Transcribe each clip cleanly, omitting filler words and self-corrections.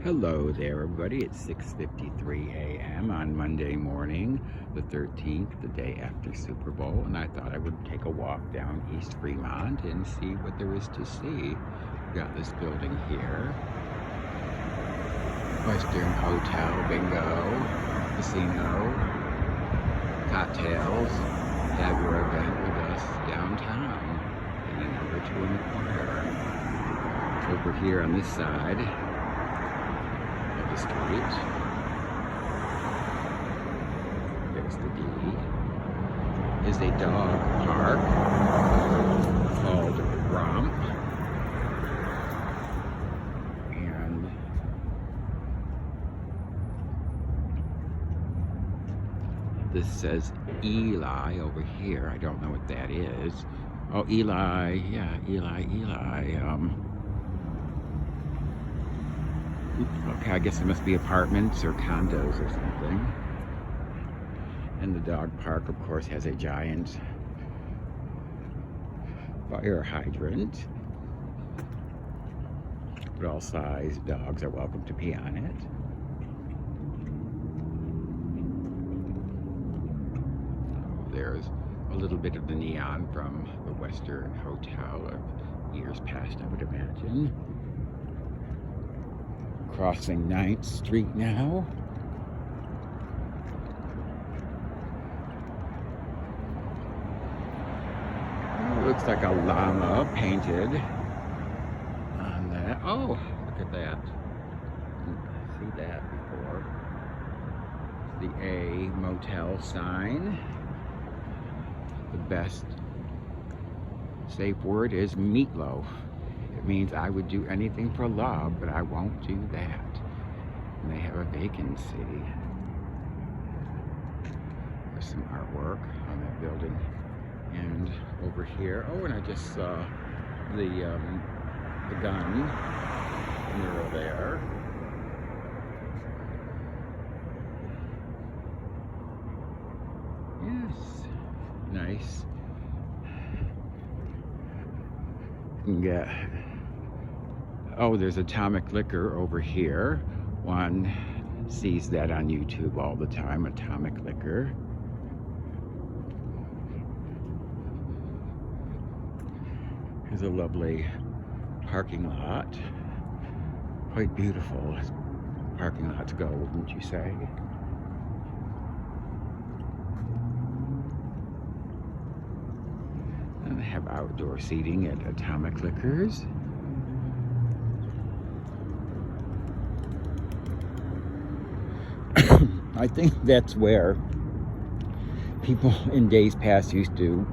Hello there, everybody. It's 6:53 a.m. on Monday morning, the 13th, the day after Super Bowl, and I thought I would take a walk down East Fremont and see what there is to see. We've got this building here, Western Hotel, bingo, casino, cocktails. Have your event with us downtown, and then over to inquire. Over here on this side of the street, there's the D, is a dog park called Romp, and this says Eli over here. I don't know what that is. Oh, Eli, yeah, Eli. Okay, I guess it must be apartments or condos or something. And the dog park, of course, has a giant fire hydrant. But all size dogs are welcome to pee on it. There's a little bit of the neon from the Western Hotel of years past, I would imagine. Crossing 9th Street now. Oh, looks like a llama painted on that. Oh, look at that. Didn't see that before. The A Motel sign. The best safe word is meatloaf. It means I would do anything for love, but I won't do that. And they have a vacancy. There's some artwork on that building. And over here, oh, and I just saw the gun mural there. Yes, nice. You can get, oh, there's Atomic Liquor over here. One sees that on YouTube all the time, Atomic Liquor. Here's a lovely parking lot. Quite beautiful parking lot to go, wouldn't you say? And they have outdoor seating at Atomic Liquors. I think that's where people in days past used to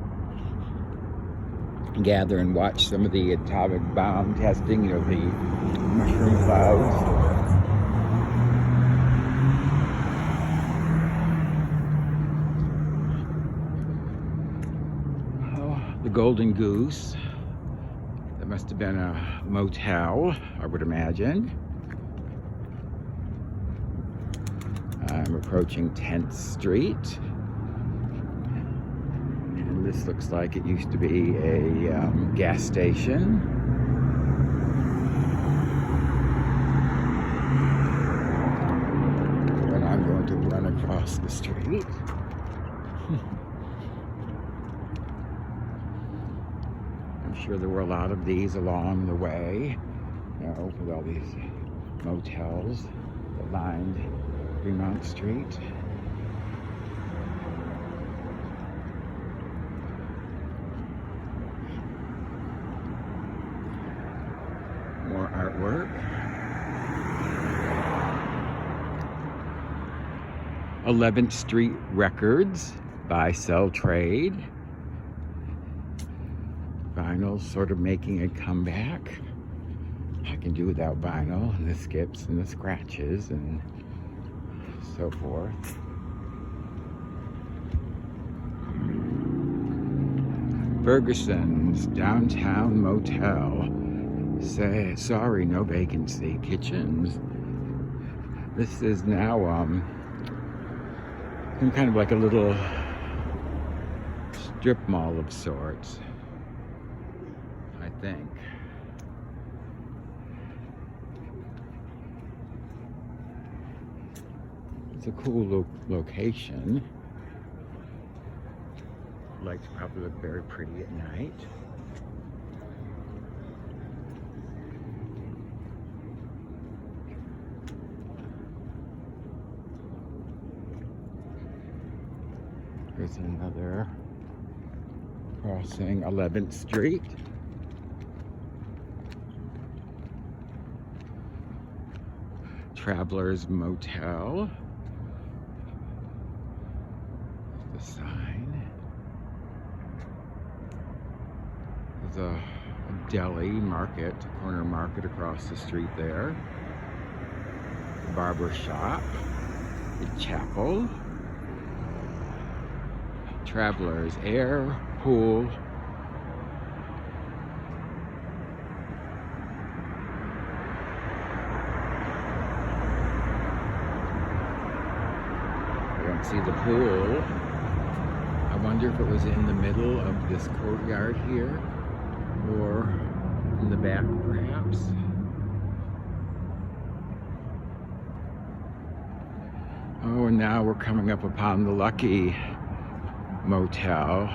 gather and watch some of the atomic bomb testing, you know, the mushroom clouds. The Golden Goose. That must have been a motel, I would imagine. I'm approaching 10th Street. And this looks like it used to be a gas station. But I'm going to run across the street. I'm sure there were a lot of these along the way, you know, with all these motels that lined Fremont Street. More artwork. 11th Street Records, buy, sell, trade. Vinyl sort of making a comeback. I can do without vinyl, and the skips and the scratches and so forth. Ferguson's Downtown Motel. Say sorry, no vacancy. Kitchens. This is now kind of like a little strip mall of sorts, I think. It's a cool location. Lights probably look very pretty at night. Here's another crossing 11th Street. Travelers Motel. The sign. There's a deli market, corner market across the street there. The barber shop. The chapel. Travelers Air, pool. I don't see the pool. I wonder if it was in the middle of this courtyard here or in the back perhaps. Oh, and now we're coming up upon the Lucky Motel,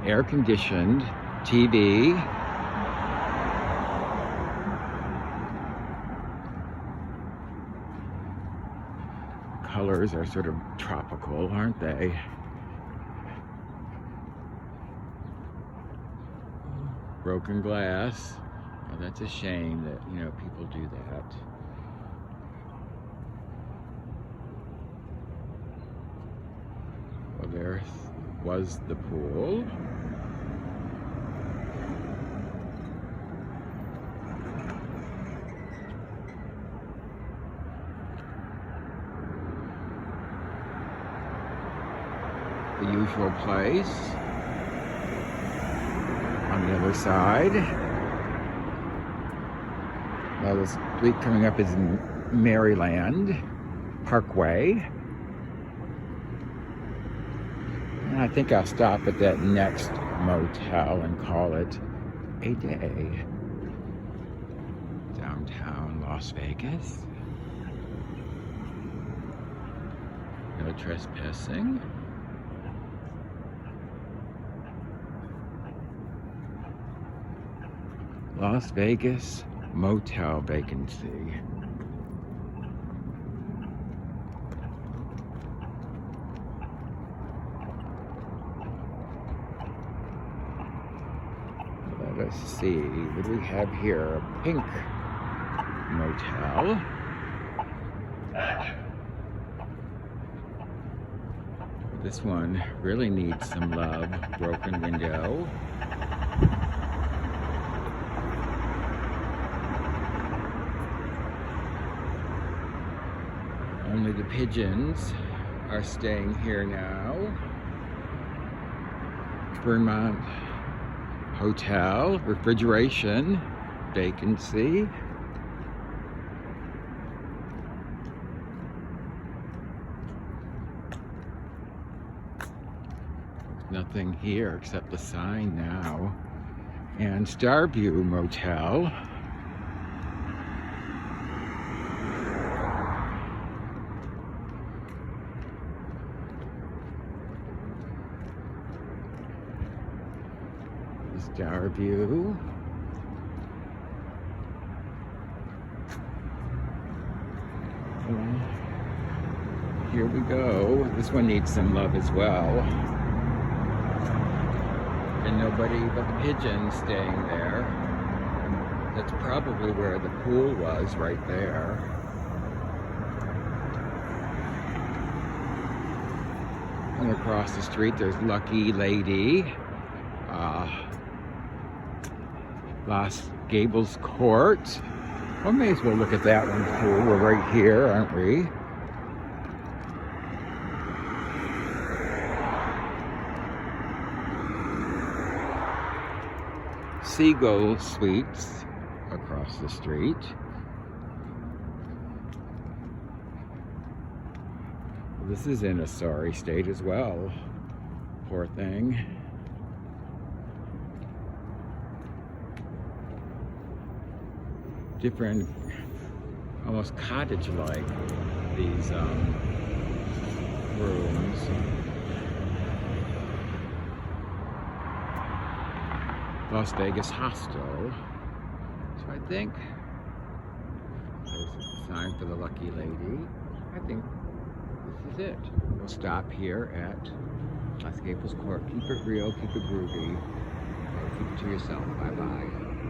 air conditioned, TV. Colors are sort of tropical, aren't they? Broken glass. Oh, that's a shame that, you know, people do that. Well, there was the pool. The usual place. On the other side. Now the street coming up is Maryland Parkway. I think I'll stop at that next motel and call it a day. Downtown Las Vegas. No trespassing. Las Vegas motel vacancy. Let's see, what do we have here? A pink motel. This one really needs some love. Broken window. Only the pigeons are staying here now. Fremont Hotel, refrigeration, vacancy. Nothing here except the sign now. And Starview Motel. Starview. Here we go. This one needs some love as well. And nobody but the pigeons staying there. That's probably where the pool was, right there. And across the street there's Lucky Lady. Los Gables Court. Well, may as well look at that one too. We're right here, aren't we? Seagull Suites across the street. This is in a sorry state as well. Poor thing. Different, almost cottage-like, these rooms. Las Vegas Hostel. So I think there's a sign for the lucky lady. I think this is it. We'll stop here at Las Gables Court. Keep it real, keep it groovy. Keep it to yourself. Bye-bye.